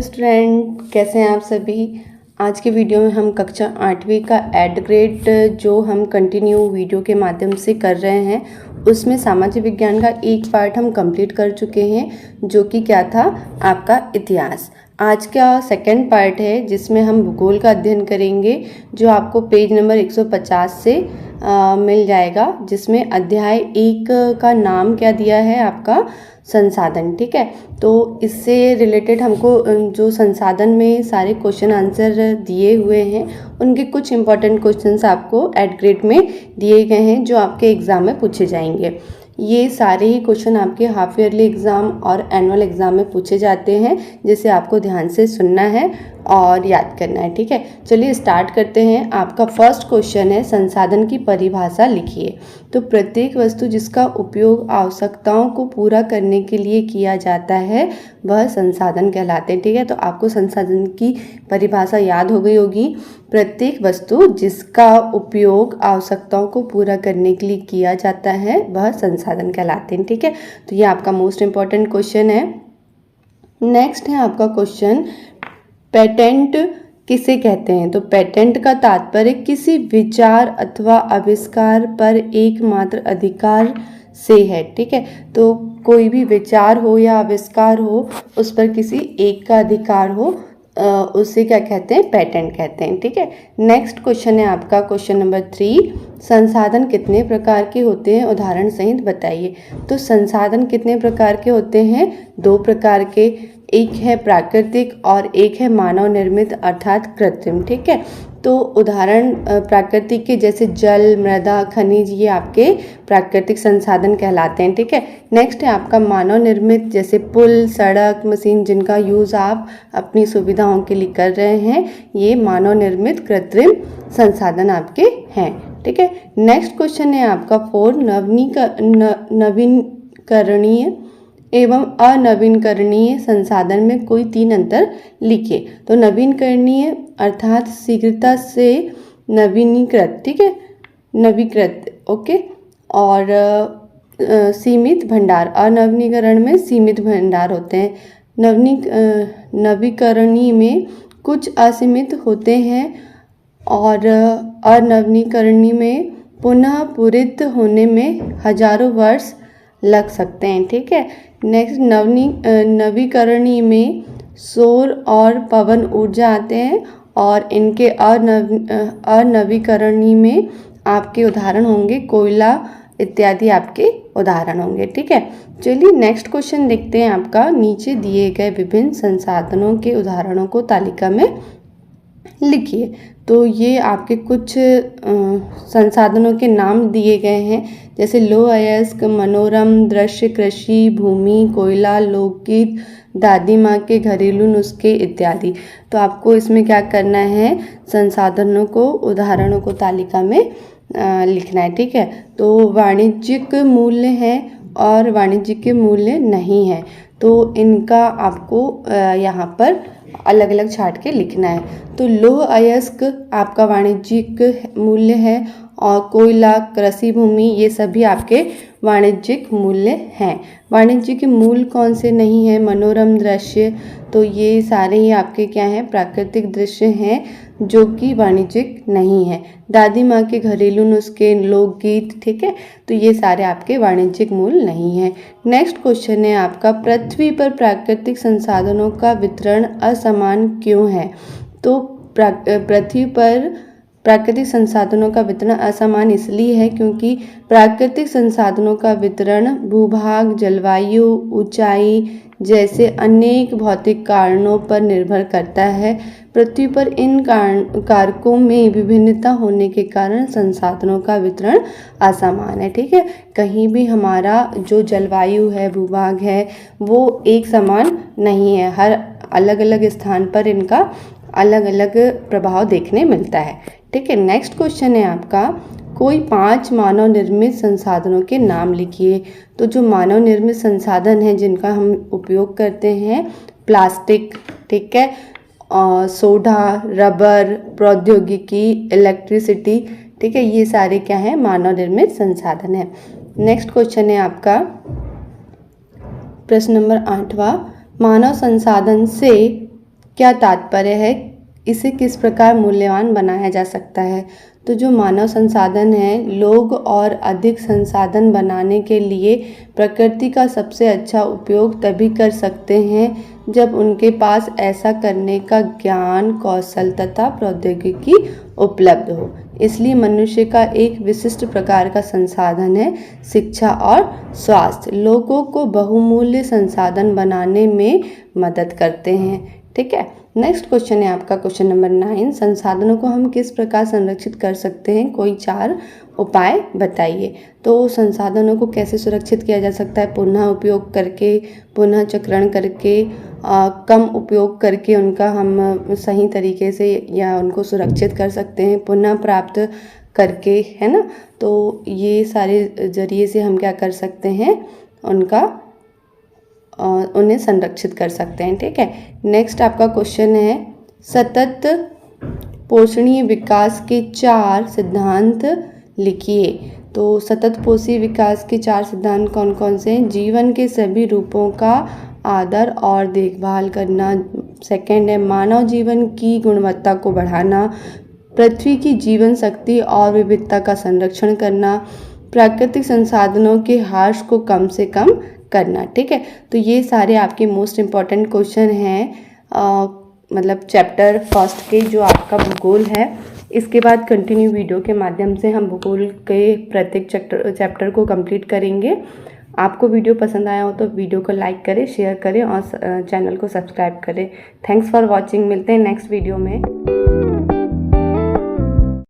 Student, कैसे हैं आप सभी। आज के वीडियो में हम कक्षा 8वीं का एड ग्रेड जो हम कंटिन्यू वीडियो के माध्यम से कर रहे हैं, उसमें सामाजिक विज्ञान का एक पार्ट हम कंप्लीट कर चुके हैं, जो कि क्या था, आपका इतिहास। आज का सेकंड पार्ट है जिसमें हम भूगोल का अध्ययन करेंगे, जो आपको पेज नंबर 150 से मिल जाएगा, जिसमें अध्याय 1 का नाम क्या दिया है, आपका संसाधन। ठीक है, तो इससे रिलेटेड हमको जो संसाधन में सारे क्वेश्चन आंसर दिए हुए हैं, उनके कुछ इंपॉर्टेंट क्वेश्चंस आपको एड ग्रेड में दिए गए हैं, जो आपके एग्ज़ाम में पूछे जाएंगे। ये सारे ही क्वेश्चन आपके हाफ ईयरली एग्ज़ाम और एनुअल एग्ज़ाम में पूछे जाते हैं, जिसे आपको ध्यान से सुनना है और याद करना है। ठीक है, चलिए स्टार्ट करते हैं। आपका फर्स्ट क्वेश्चन है, संसाधन की परिभाषा लिखिए। तो प्रत्येक वस्तु जिसका उपयोग आवश्यकताओं को पूरा करने के लिए किया जाता है, वह संसाधन कहलाते हैं। ठीक है, तो आपको संसाधन की परिभाषा याद हो गई होगी। प्रत्येक वस्तु जिसका उपयोग आवश्यकताओं को पूरा करने के लिए किया जाता है, वह संसाधन कहलाते हैं। ठीक है, तो ये आपका मोस्ट इम्पॉर्टेंट क्वेश्चन है। नेक्स्ट है आपका क्वेश्चन, पेटेंट किसे कहते हैं। तो पेटेंट का तात्पर्य किसी विचार अथवा आविष्कार पर एकमात्र अधिकार से है। ठीक है, तो कोई भी विचार हो या आविष्कार हो, उस पर किसी एक का अधिकार हो, उसे क्या कहते हैं, पेटेंट कहते हैं। ठीक है, नेक्स्ट क्वेश्चन है आपका क्वेश्चन नंबर 3, संसाधन कितने प्रकार के होते हैं, उदाहरण सहित बताइए। तो संसाधन कितने प्रकार के होते हैं, 2 प्रकार के, एक है प्राकृतिक और एक है मानव निर्मित अर्थात कृत्रिम। ठीक है, तो उदाहरण प्राकृतिक के जैसे जल, मृदा, खनिज, ये आपके प्राकृतिक संसाधन कहलाते हैं। ठीक है, नेक्स्ट है आपका मानव निर्मित, जैसे पुल, सड़क, मशीन, जिनका यूज़ आप अपनी सुविधाओं के लिए कर रहे हैं, ये मानव निर्मित कृत्रिम संसाधन आपके हैं। ठीक है, नेक्स्ट क्वेश्चन है आपका 4, नवीनकरणीय एवं अनवीनकरणीय संसाधन में कोई 3 अंतर लिखिए। तो नवीनकरणीय अर्थात शीघ्रता से नवीनीकृत, ठीक है, नवीकृत, ओके, और सीमित भंडार, अनवीनीकरण में सीमित भंडार होते हैं। नवीकरणीय में कुछ असीमित होते हैं और अनवीनीकरणीय में पुनः पूरित होने में हजारों वर्ष लग सकते हैं। ठीक है, नेक्स्ट नवीकरणीय में सौर और पवन ऊर्जा आते हैं, और इनके अनवीकरणीय में आपके उदाहरण होंगे कोयला इत्यादि, आपके उदाहरण होंगे। ठीक है, चलिए नेक्स्ट क्वेश्चन देखते हैं आपका, नीचे दिए गए विभिन्न संसाधनों के उदाहरणों को तालिका में लिखिए। तो ये आपके कुछ संसाधनों के नाम दिए गए हैं, जैसे लौह अयस्क, मनोरम दृश्य, कृषि भूमि, कोयला, लोकगीत, दादी माँ के घरेलू नुस्खे इत्यादि। तो आपको इसमें क्या करना है, संसाधनों को, उदाहरणों को तालिका में लिखना है। ठीक है, तो वाणिज्यिक मूल्य है और वाणिज्यिक मूल्य नहीं है, तो इनका आपको यहाँ पर अलग अलग छाट के लिखना है। तो लौह अयस्क आपका वाणिज्यिक मूल्य है, और कोयला, कृषि भूमि, ये सभी आपके वाणिज्यिक मूल्य हैं। वाणिज्यिक मूल्य कौन से नहीं है, मनोरम दृश्य, तो ये सारे ही आपके क्या हैं, प्राकृतिक दृश्य हैं, जो कि वाणिज्यिक नहीं है। दादी माँ के घरेलू नुस्खे, लोकगीत, ठीक है, तो ये सारे आपके वाणिज्यिक मूल्य नहीं है। नेक्स्ट क्वेश्चन है आपका, पृथ्वी पर प्राकृतिक संसाधनों का वितरण असमान क्यों है। तो पृथ्वी पर प्राकृतिक संसाधनों का वितरण असमान इसलिए है क्योंकि प्राकृतिक संसाधनों का वितरण भूभाग, जलवायु, ऊंचाई जैसे अनेक भौतिक कारणों पर निर्भर करता है। पृथ्वी पर इन कारकों में विभिन्नता होने के कारण संसाधनों का वितरण असमान है। ठीक है, कहीं भी हमारा जो जलवायु है, भूभाग है, वो एक समान नहीं है, हर अलग अलग स्थान पर इनका अलग अलग प्रभाव देखने मिलता है। ठीक है, नेक्स्ट क्वेश्चन है आपका, कोई 5 मानव निर्मित संसाधनों के नाम लिखिए। तो जो मानव निर्मित संसाधन हैं जिनका हम उपयोग करते हैं, प्लास्टिक, ठीक है, सोडा, रबर, प्रौद्योगिकी, इलेक्ट्रिसिटी, ठीक है, ये सारे क्या हैं, मानव निर्मित संसाधन हैं। नेक्स्ट क्वेश्चन है आपका प्रश्न नंबर 8वां, मानव संसाधन से क्या तात्पर्य है, इसे किस प्रकार मूल्यवान बनाया जा सकता है। तो जो मानव संसाधन है, लोग और अधिक संसाधन बनाने के लिए प्रकृति का सबसे अच्छा उपयोग तभी कर सकते हैं जब उनके पास ऐसा करने का ज्ञान, कौशल तथा प्रौद्योगिकी उपलब्ध हो। इसलिए मनुष्य का एक विशिष्ट प्रकार का संसाधन है शिक्षा और स्वास्थ्य, लोगों को बहुमूल्य संसाधन बनाने में मदद करते हैं। ठीक है, नेक्स्ट क्वेश्चन है आपका क्वेश्चन नंबर 9। संसाधनों को हम किस प्रकार संरक्षित कर सकते हैं, कोई 4 उपाय बताइए। तो संसाधनों को कैसे सुरक्षित किया जा सकता है, पुनः उपयोग करके, पुनः चक्रण करके, कम उपयोग करके उनका हम सही तरीके से या उनको सुरक्षित कर सकते हैं, पुनः प्राप्त करके, है ना। तो ये सारे जरिए से हम क्या कर सकते हैं, उन्हें संरक्षित कर सकते हैं। ठीक है, नेक्स्ट आपका क्वेश्चन है सतत पोषणीय विकास के 4 सिद्धांत लिखिए। तो सतत पोषी विकास के 4 सिद्धांत कौन कौन से हैं। जीवन के सभी रूपों का आदर और देखभाल करना। सेकंड है मानव जीवन की गुणवत्ता को बढ़ाना, पृथ्वी की जीवन शक्ति और विविधता का संरक्षण करना, प्राकृतिक संसाधनों के ह्रास को कम से कम करना। ठीक है, तो ये सारे आपके मोस्ट इम्पॉर्टेंट क्वेश्चन हैं मतलब चैप्टर फर्स्ट के, जो आपका भूगोल है। इसके बाद कंटिन्यू वीडियो के माध्यम से हम भूगोल के प्रत्येक चैप्टर को कंप्लीट करेंगे। आपको वीडियो पसंद आया हो तो वीडियो को लाइक करें, शेयर करें और चैनल को सब्सक्राइब करें। Thanks for watching. मिलते हैं नेक्स्ट वीडियो में।